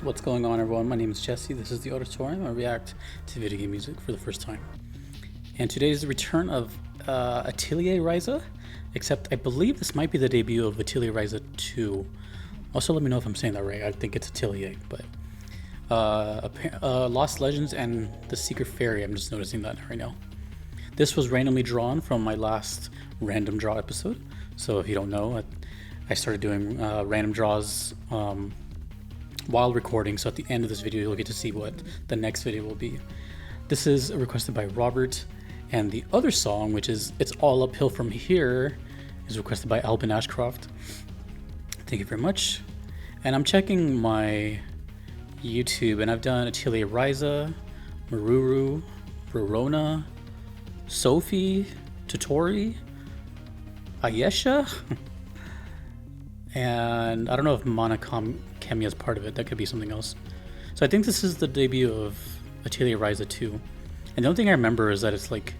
What's going on, everyone? My name is Jesse. This is the Auditorium. I react to video game music for the first time. And today is the return of Atelier Ryza, except I believe this might be the debut of Atelier Ryza 2. Also, let me know if I'm saying that right. I think it's Atelier, but Lost Legends and The Secret Fairy. I'm just noticing that right now. This was randomly drawn from my last random draw episode. So if you don't know, I started doing random draws while recording, so at the end of this video you'll get to see what the next video will be. This is requested by Robert, and the other song, which is It's All Uphill From Here, is requested by Alban Ashcroft. Thank you very much. And I'm checking my YouTube, and I've done Atelier Ryza, Maruru, Verona, Sophie, Totori, Ayesha, and I don't know if Kemi is part of it. That could be something else. So I think this is the debut of Atelier Ryza 2. And the only thing I remember is that it's like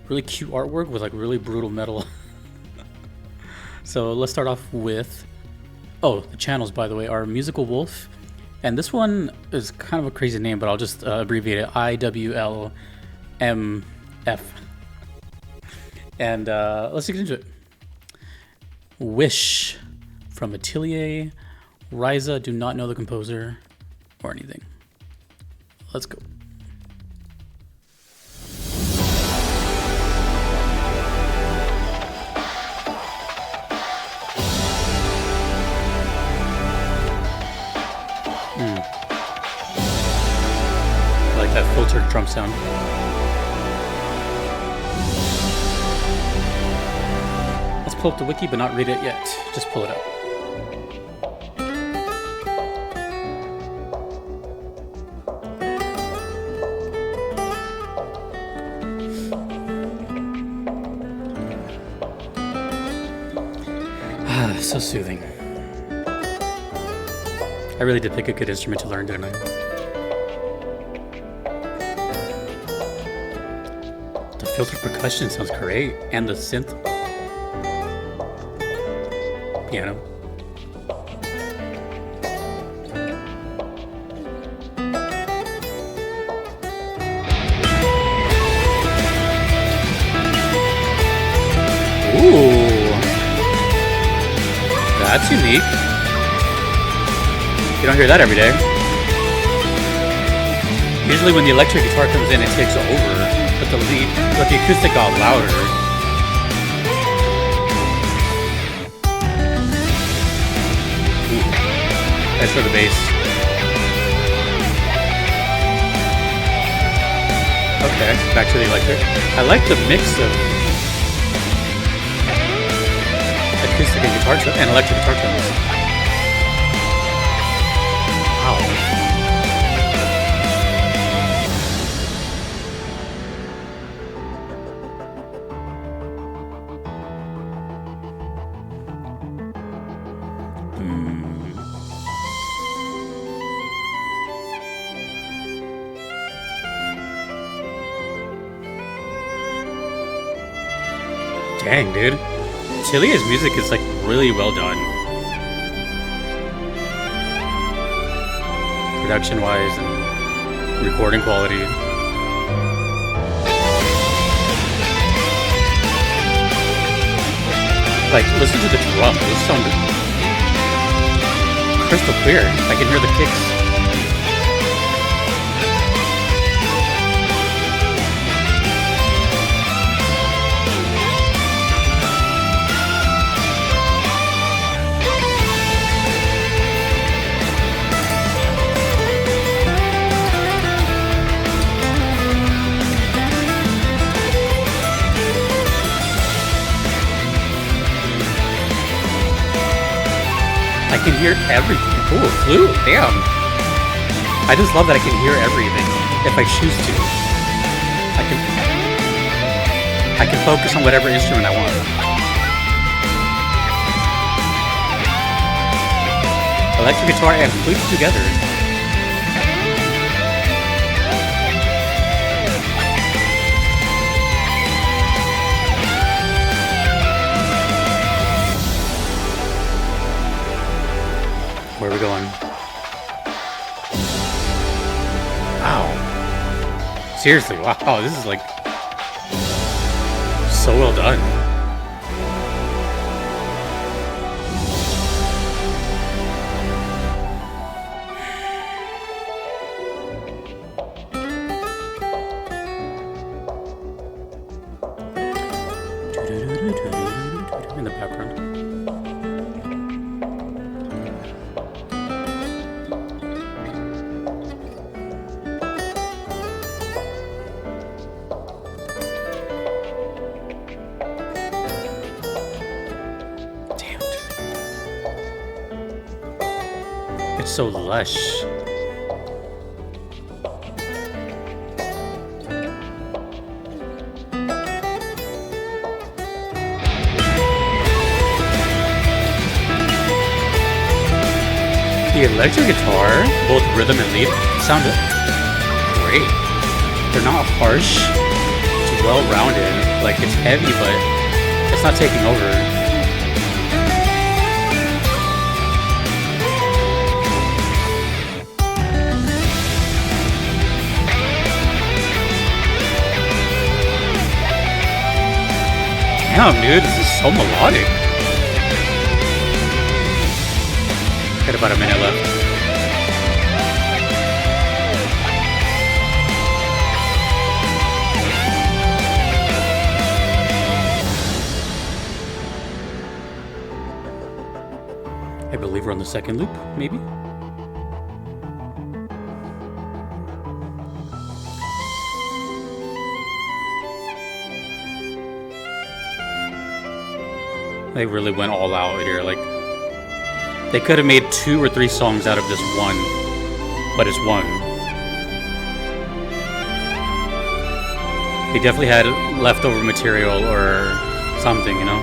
really cute artwork with like really brutal metal. So let's start off with, the channels, by the way, are Musical Wolf. And this one is kind of a crazy name, but I'll just abbreviate it, IWLMF. And let's get into it. Wish from Atelier Ryza. Do not know the composer or anything. Let's go. I like that filtered drum sound. Let's pull up the wiki, but not read it yet. Just pull it up. So soothing. I really did pick a good instrument to learn, didn't I? The filtered percussion sounds great, and the synth piano. Ooh. That's unique. You don't hear that every day. Usually when the electric guitar comes in, it takes over, but the acoustic got louder. Ooh. That's for the bass. Okay, back to the electric. I like the mix of acoustic and guitar and electric guitar tones. Wow. Dang, dude. Ateliers music is like really well done. Production wise and recording quality. Like, listen to the drums. Those sound crystal clear. I can hear the kicks. I can hear everything. Ooh, flute, damn. I just love that I can hear everything if I choose to. I can focus on whatever instrument I want. Electric guitar and flute together. Where are we going? Wow. Seriously, wow, this is like so well done. In the background. Damn, dude. It's so lush. The electric guitar, both rhythm and lead, sound great. They're not harsh, it's well-rounded. Like, it's heavy, but it's not taking over. Damn, dude, this is so melodic. Got about a minute left. I believe we're on the second loop, maybe? They really went all out here, like they could have made 2 or 3 songs out of this one, but it's one. They definitely had leftover material or something, you know?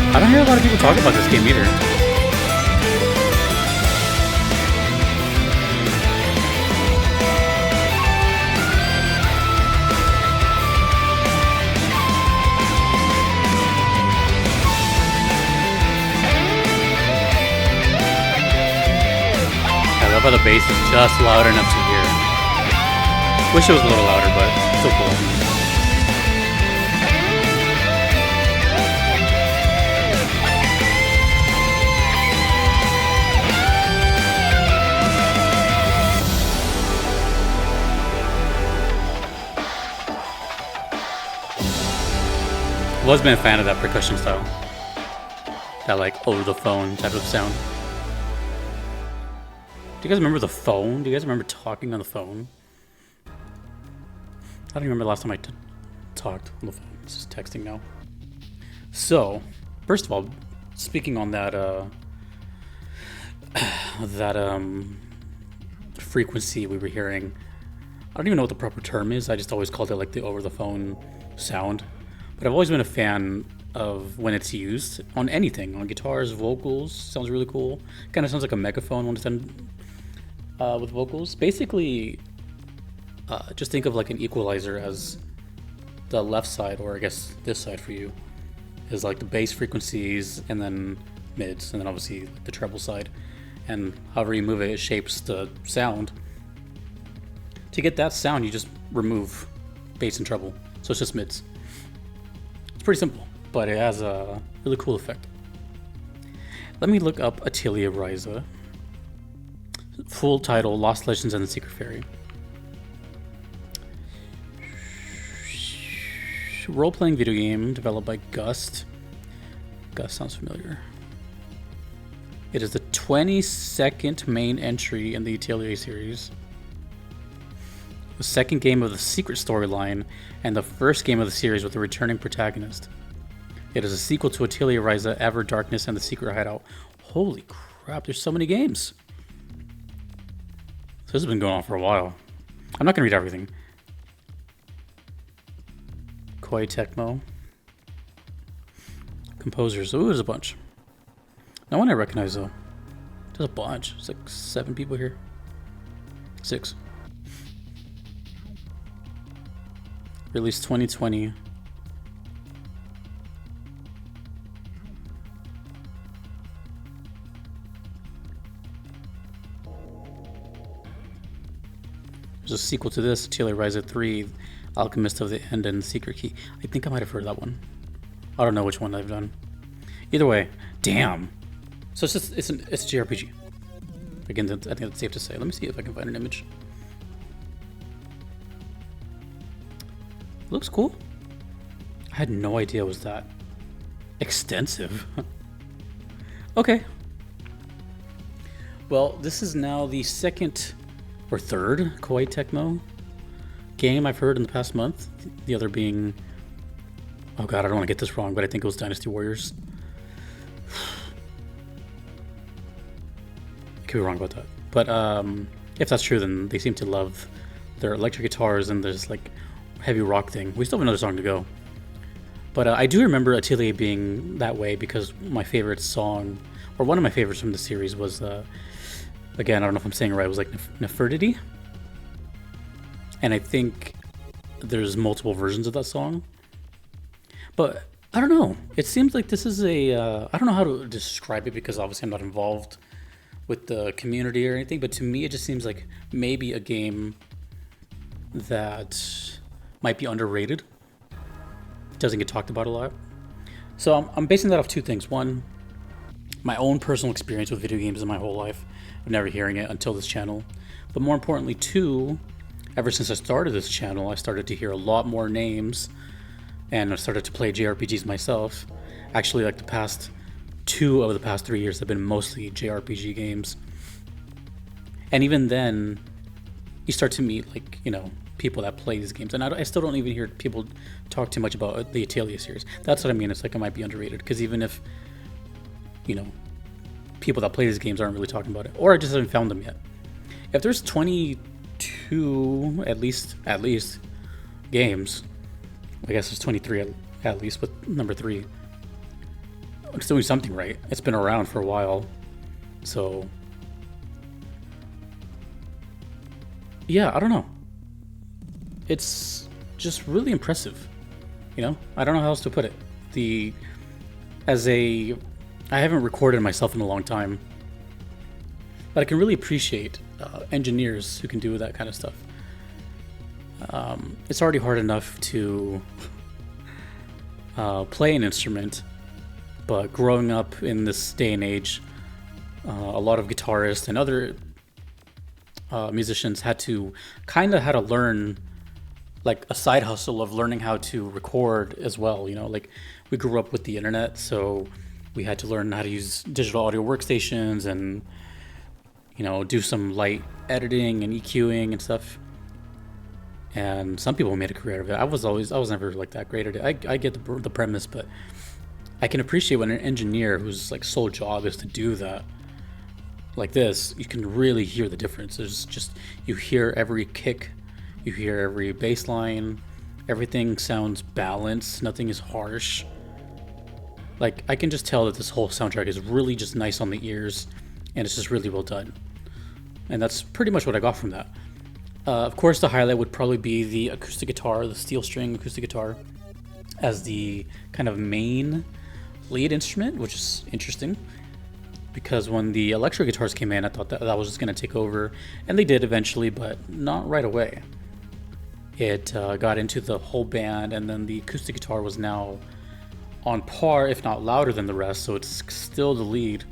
I don't hear a lot of people talk about this game either. I love how the bass is just loud enough to hear. Wish it was a little louder, but still cool. I've always been a fan of that percussion style. That like over the phone type of sound. Do you guys remember the phone? Do you guys remember talking on the phone? I don't remember the last time I talked on the phone. It's just texting now. So, first of all, speaking on that frequency we were hearing, I don't even know what the proper term is. I just always called it like the over the phone sound. But I've always been a fan of when it's used on anything, on guitars, vocals. Sounds really cool. Kind of sounds like a megaphone when it's done with vocals. Basically, just think of like an equalizer as the left side, or I guess this side for you, is like the bass frequencies and then mids, and then obviously the treble side. And however you move it, it shapes the sound. To get that sound, you just remove bass and treble. So it's just mids. Pretty simple, but it has a really cool effect. Let me look up Atelier Ryza. Full title: Lost Legends and the Secret Fairy. Role-playing video game developed by Gust. Gust sounds familiar. It is the 22nd main entry in the Atelier series. The second game of the Secret storyline, and the first game of the series with a returning protagonist. It is a sequel to Atelier Ryza, Ever Darkness, and the Secret Hideout. Holy crap, there's so many games. So this has been going on for a while. I'm not going to read everything. Koei Tecmo. Composers. Ooh, there's a bunch. No one I recognize though. There's a bunch. It's like 7 people here. 6. Released 2020. There's a sequel to this, Atelier Ryza 3, Alchemist of the End and Secret Key. I think I might have heard that one. I don't know which one I've done. Either way, damn. So it's just it's a JRPG. Again, I think that's safe to say. Let me see if I can find an image. Looks cool. I had no idea it was that extensive. Okay. Well, this is now the second or third Koei Tecmo game I've heard in the past month. The other being, oh god, I don't want to get this wrong, but I think it was Dynasty Warriors. I could be wrong about that. But if that's true, then they seem to love their electric guitars and this like heavy rock thing. We still have another song to go. But I do remember Atelier being that way because my favorite song, or one of my favorites from the series was again, I don't know if I'm saying it right, it was like Nefertiti. And I think there's multiple versions of that song. But I don't know. It seems like this is a, I don't know how to describe it because obviously I'm not involved with the community or anything. But to me, it just seems like maybe a game that might be underrated. It doesn't get talked about a lot. So I'm basing that off 2 things. One, my own personal experience with video games in my whole life. I'm never hearing it until this channel. But more importantly, 2, ever since I started this channel, I started to hear a lot more names and I started to play JRPGs myself. Actually, like the past 2 of the past 3 years have been mostly JRPG games. And even then, you start to meet like, you know, people that play these games. And I still don't even hear people talk too much about the Atelier series. That's what I mean. It's like it might be underrated because even if, you know, people that play these games aren't really talking about it, or I just haven't found them yet. If there's 22 at least games, I guess there's 23 at least, but number 3, it's doing something right. It's been around for a while, so yeah, I don't know. It's just really impressive, you know. I don't know how else to put it. I haven't recorded myself in a long time, but I can really appreciate engineers who can do that kind of stuff. It's already hard enough to play an instrument, but growing up in this day and age, a lot of guitarists and other musicians had to learn like a side hustle of learning how to record as well. You know, like we grew up with the internet, so we had to learn how to use digital audio workstations and, you know, do some light editing and EQing and stuff. And some people made a career of it. I was never like that great at it. I get the premise, but I can appreciate when an engineer whose like sole job is to do that, like this, you can really hear the difference. There's just, you hear every kick, you hear every bass line, everything sounds balanced, nothing is harsh. Like, I can just tell that this whole soundtrack is really just nice on the ears, and it's just really well done. And that's pretty much what I got from that. Of course, the highlight would probably be the acoustic guitar, the steel string acoustic guitar, as the kind of main lead instrument, which is interesting. Because when the electric guitars came in, I thought that was just going to take over, and they did eventually, but not right away. It got into the whole band, and then the acoustic guitar was now on par, if not louder than the rest, so it's still the lead.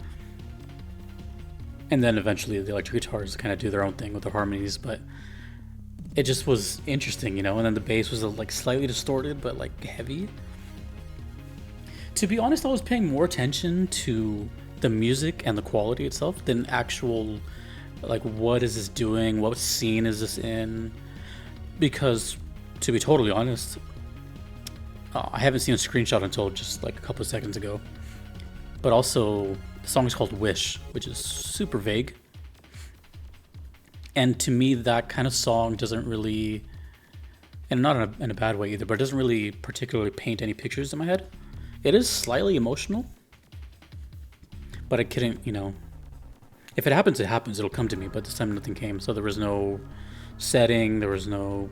And then eventually the electric guitars kind of do their own thing with the harmonies, but it just was interesting, you know. And then the bass was like slightly distorted, but like heavy. To be honest, I was paying more attention to the music and the quality itself than actual, like, what is this doing? What scene is this in? Because, to be totally honest, I haven't seen a screenshot until just like a couple of seconds ago. But also, the song is called Wish, which is super vague. And to me, that kind of song doesn't really and not in a bad way either, but it doesn't really particularly paint any pictures in my head. It is slightly emotional, but I couldn't, if it happens, it happens. It'll come to me, but this time nothing came, so there was no setting, there was no,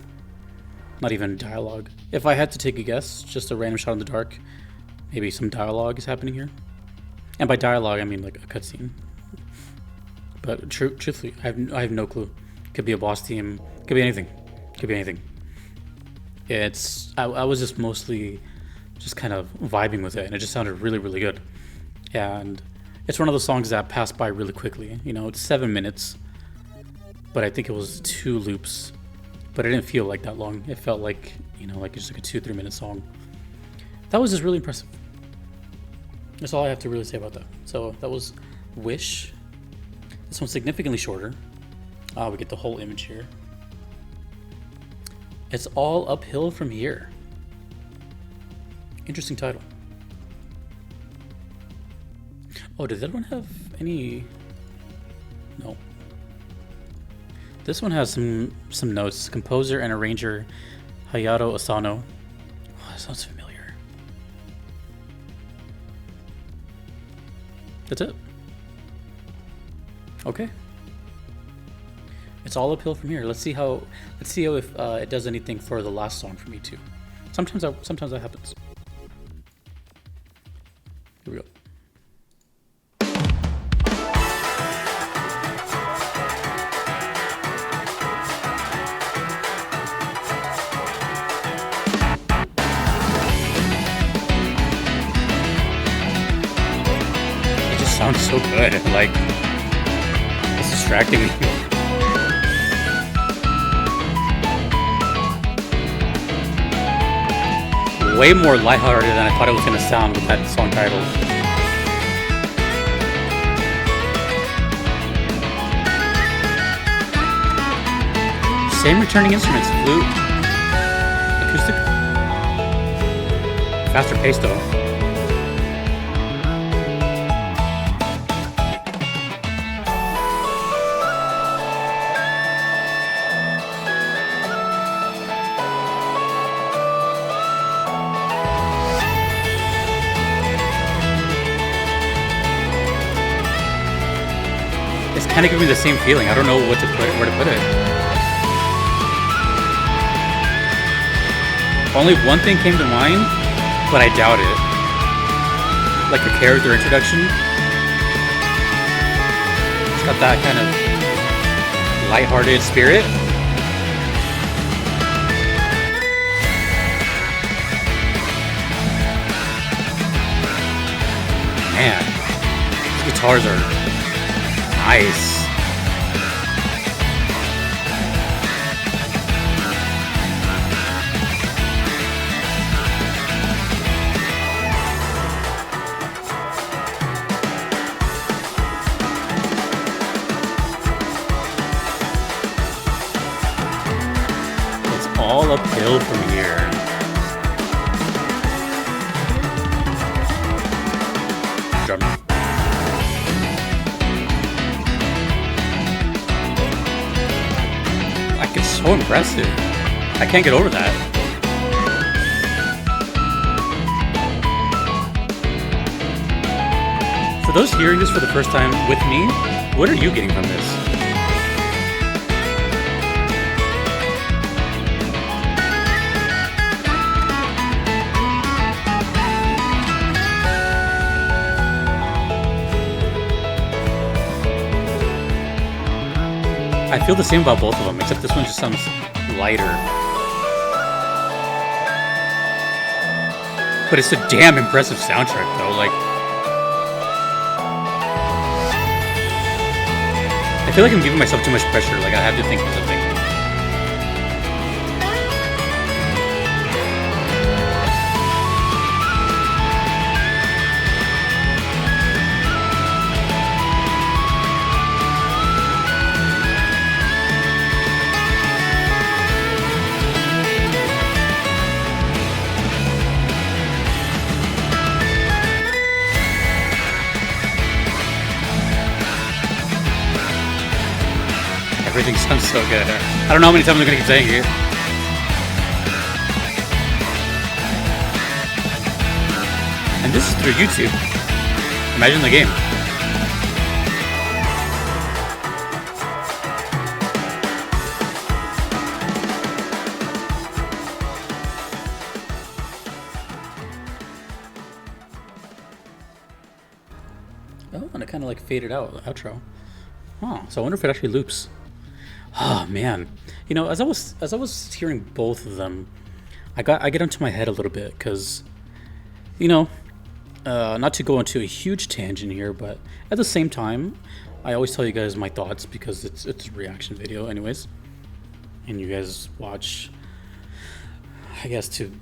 not even dialogue. If I had to take a guess, just a random shot in the dark, maybe some dialogue is happening here. And by dialogue, I mean like a cutscene. But truthfully, I have no clue. Could be a boss team, could be anything. Could be anything. I was just mostly just kind of vibing with it, and it just sounded really, really good. And it's one of those songs that passed by really quickly. It's 7 minutes, but I think it was 2 loops. But it didn't feel like that long. It felt like, like just like a 2-3 minute song. That was just really impressive. That's all I have to really say about that. So that was Wish. This one's significantly shorter. We get the whole image here. It's all uphill from here. Interesting title. Oh, did that one have any? No. This one has some notes. Composer and arranger Hayato Asano. Oh, that sounds familiar. That's it. Okay. It's all uphill from here. Let's see if it does anything for the last song for me too. Sometimes that happens. Here we go. It just sounds so good. Like, it's distracting me. Way more lighthearted than I thought it was going to sound with that song title. Same returning instruments, flute, acoustic. Faster pace though. Kind of giving me the same feeling. I don't know where to put it. Only one thing came to mind, but I doubt it. Like a character introduction. It's got that kind of lighthearted spirit. Man, these guitars are nice. It's all uphill from here. Drumming. So impressive. I can't get over that. For those hearing this for the first time with me, what are you getting from this? I feel the same about both of them, except this one just sounds lighter. But it's a damn impressive soundtrack, though. Like, I feel like I'm giving myself too much pressure. Like, I have to think of something. Everything sounds so good. I don't know how many times I'm gonna keep saying it. And this is through YouTube. Imagine the game. Oh, and it kind of like faded out, the outro. Oh, so I wonder if it actually loops. Oh man, you know, as I was hearing both of them, I get into my head a little bit because, you know, not to go into a huge tangent here, but at the same time, I always tell you guys my thoughts because it's a reaction video, anyways, and you guys watch, I guess, to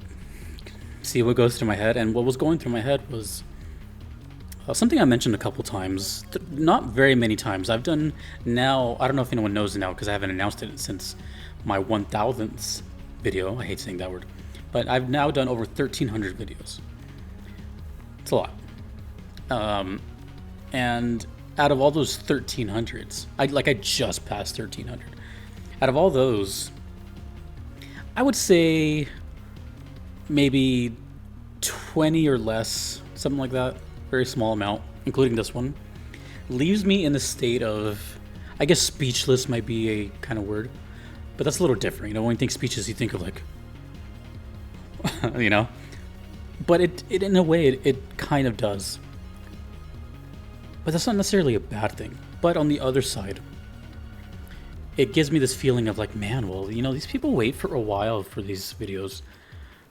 see what goes through my head. And what was going through my head was something I mentioned a couple times, not very many times. I've done now, I don't know if anyone knows now because I haven't announced it since my 1000th video. I hate saying that word. But I've now done over 1,300 videos. It's a lot. And out of all those 1,300s, I just passed 1,300. Out of all those, I would say maybe 20 or less, something like that. Very small amount, including this one, leaves me in the state of, I guess speechless might be a kind of word, but that's a little different. You know, when you think speechless, you think of like, you know, but it in a way, it kind of does. But that's not necessarily a bad thing. But on the other side, it gives me this feeling of like, man, well, you know, these people wait for a while for these videos.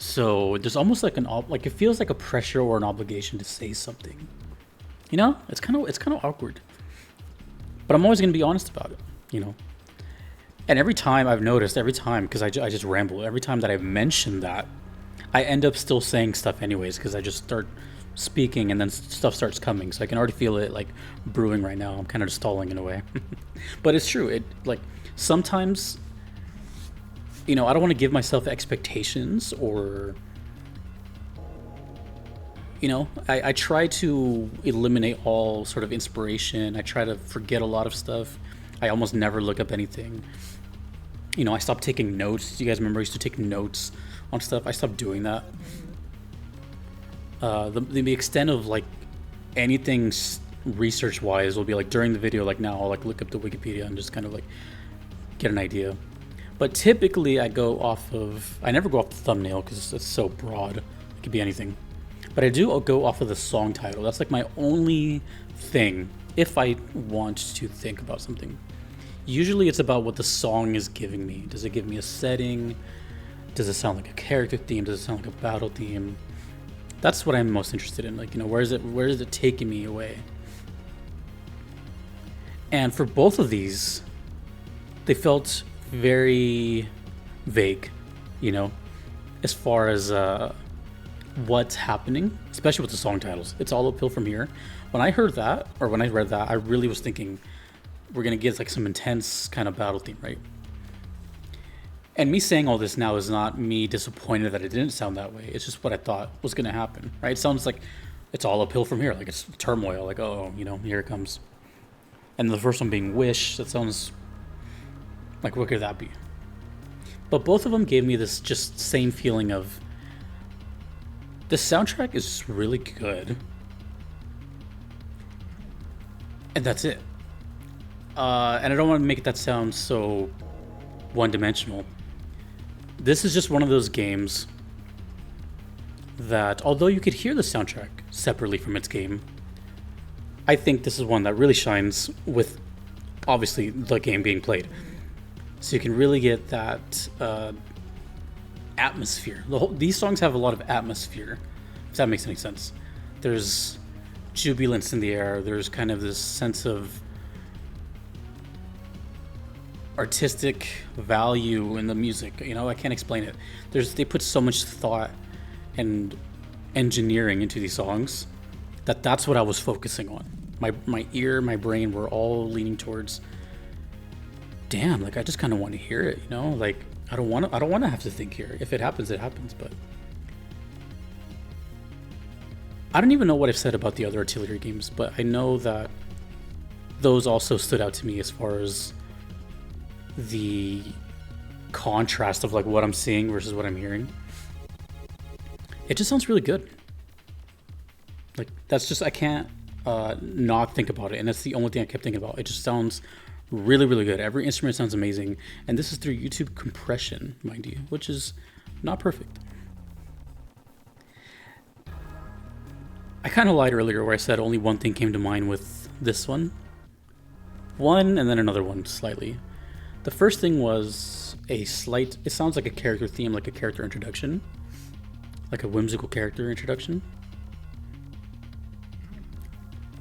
So there's almost like it feels like a pressure or an obligation to say something. You know, it's kind of awkward. But I'm always going to be honest about it, you know. And every time I've noticed, because I just ramble, every time that I mention that, I end up still saying stuff anyways because I just start speaking and then stuff starts coming. So I can already feel it like brewing right now. I'm kind of stalling in a way. But it's true. It like sometimes, you know, I don't want to give myself expectations or, you know, I try to eliminate all sort of inspiration. I try to forget a lot of stuff. I almost never look up anything. You know, I stopped taking notes. Do you guys remember I used to take notes on stuff? I stopped doing that. The extent of like anything research wise will be like during the video, like now I'll like look up the Wikipedia and just kind of like get an idea. But typically I never go off the thumbnail because it's so broad. It could be anything. But I do go off of the song title. That's like my only thing if I want to think about something. Usually it's about what the song is giving me. Does it give me a setting? Does it sound like a character theme? Does it sound like a battle theme? That's what I'm most interested in. Like, you know, where is it taking me away? And for both of these, they felt very vague, you know, as far as what's happening, especially with the song titles. It's all uphill from here. When I heard that, or when I read that, I really was thinking we're gonna get like some intense kind of battle theme, right? And me saying all this now is not me disappointed that it didn't sound that way. It's just what I thought was gonna happen, right? It sounds like it's all uphill from here, like it's turmoil, like, oh, you know, here it comes. And the first one being Wish, that sounds like, what could that be? But both of them gave me this just same feeling of the soundtrack is really good. And that's it. And I don't want to make that sound so one-dimensional. This is just one of those games that, although you could hear the soundtrack separately from its game, I think this is one that really shines with, obviously, the game being played. So you can really get that atmosphere. These songs have a lot of atmosphere, if that makes any sense. There's jubilance in the air. There's kind of this sense of artistic value in the music. You know, I can't explain it. They put so much thought and engineering into these songs that's what I was focusing on. My ear, my brain were all leaning towards, damn, like I just kind of want to hear it, you know? Like I don't want to have to think here. If it happens, it happens, but I don't even know what I've said about the other Artillery games, but I know that those also stood out to me as far as the contrast of like what I'm seeing versus what I'm hearing. It just sounds really good. Like that's just I can't not think about it, and that's the only thing I kept thinking about. It just sounds really, really good. Every instrument sounds amazing, and this is through YouTube compression, mind you, which is not perfect. I kind of lied earlier where I said only one thing came to mind with this one. One and then another one slightly. The first thing was a slight, it sounds like a character theme, like a character introduction, like a whimsical character introduction.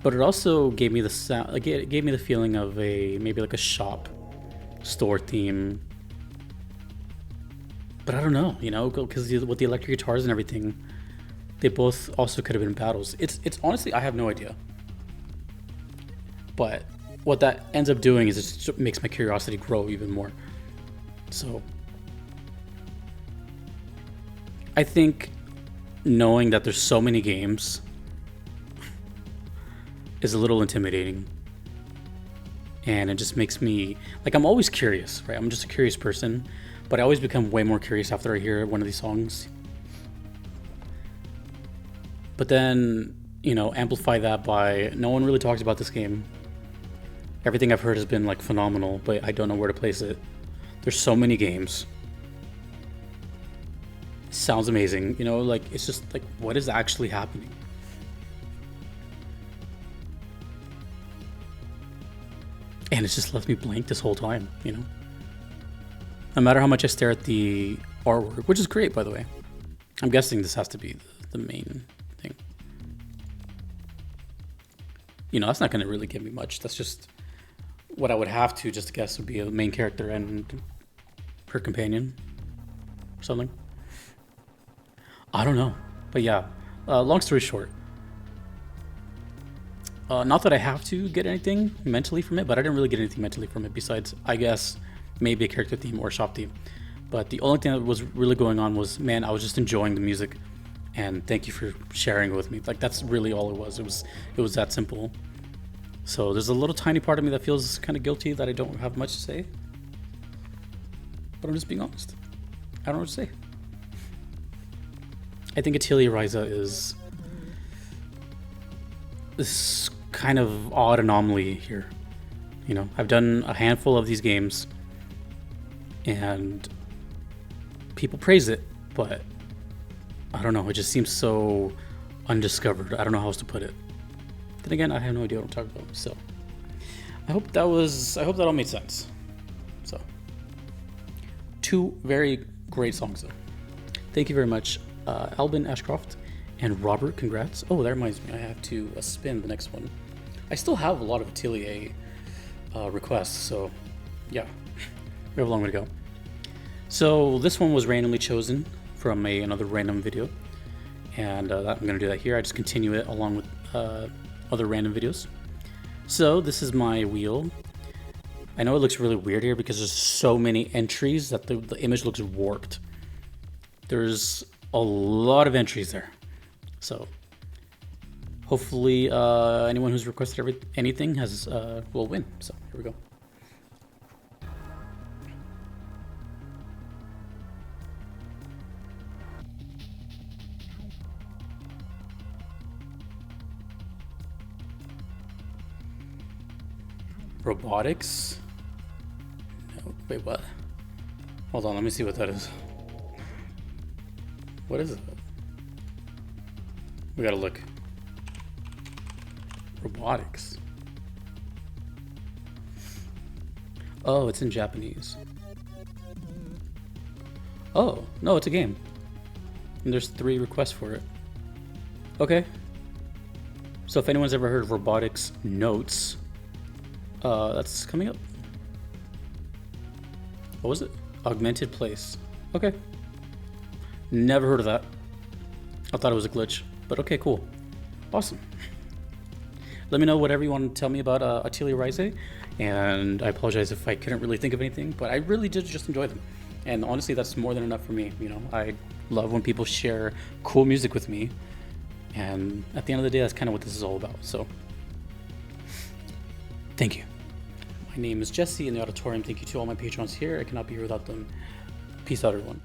But it also gave me the sound, like it gave me the feeling of a maybe like a shop store theme. But I don't know, you know, because with the electric guitars and everything, they both also could have been battles. It's honestly, I have no idea. But what that ends up doing is it just makes my curiosity grow even more. So I think knowing that there's so many games is a little intimidating. And it just makes me, like, I'm always curious, right? I'm just a curious person, but I always become way more curious after I hear one of these songs. But then, you know, amplify that by no one really talks about this game. Everything I've heard has been like phenomenal, but I don't know where to place it. There's so many games. It sounds amazing, you know, like it's just like what is actually happening? And it's just left me blank this whole time, you know? No matter how much I stare at the artwork, which is great, by the way. I'm guessing this has to be the main thing. You know, that's not going to really give me much. That's just what I would have to just guess would be a main character and her companion or something. I don't know. But yeah, long story short. Not that I have to get anything mentally from it, but I didn't really get anything mentally from it besides, I guess, maybe a character theme or a shop theme. But the only thing that was really going on was, man, I was just enjoying the music. And thank you for sharing it with me. Like, that's really all it was. It was that simple. So there's a little tiny part of me that feels kind of guilty that I don't have much to say. But I'm just being honest. I don't know what to say. I think Atelier Ryza is this kind of odd anomaly here. You know, I've done a handful of these games and people praise it, but I don't know, it just seems so undiscovered. I don't know how else to put it. Then again, I have no idea what I'm talking about. So I hope that all made sense. So 2 very great songs though. Thank you very much, Alban, Ashcroft, and Robert. Congrats. Oh, that reminds me, I have to spin the next one. I still have a lot of Atelier requests, so yeah, we have a long way to go. So this one was randomly chosen from another random video, and I'm going to do that here. I just continue it along with other random videos. So this is my wheel. I know it looks really weird here because there's so many entries that the image looks warped. There's a lot of entries there. So hopefully anyone who's requested anything will win. So here we go. Robotics? No, wait, what? Hold on, let me see what that is. What is it? We gotta look. Robotics. Oh, it's in Japanese. Oh, no, it's a game. And there's 3 requests for it. Okay. So if anyone's ever heard of robotics notes, that's coming up. What was it? Augmented place. Okay. Never heard of that. I thought it was a glitch, but okay, cool. Awesome. Let me know whatever you want to tell me about Atelier Ryza, and I apologize if I couldn't really think of anything, but I really did just enjoy them. And honestly, that's more than enough for me. You know, I love when people share cool music with me, and at the end of the day, that's kind of what this is all about. So, thank you. My name is Jesse in the auditorium. Thank you to all my patrons here. I cannot be here without them. Peace out, everyone.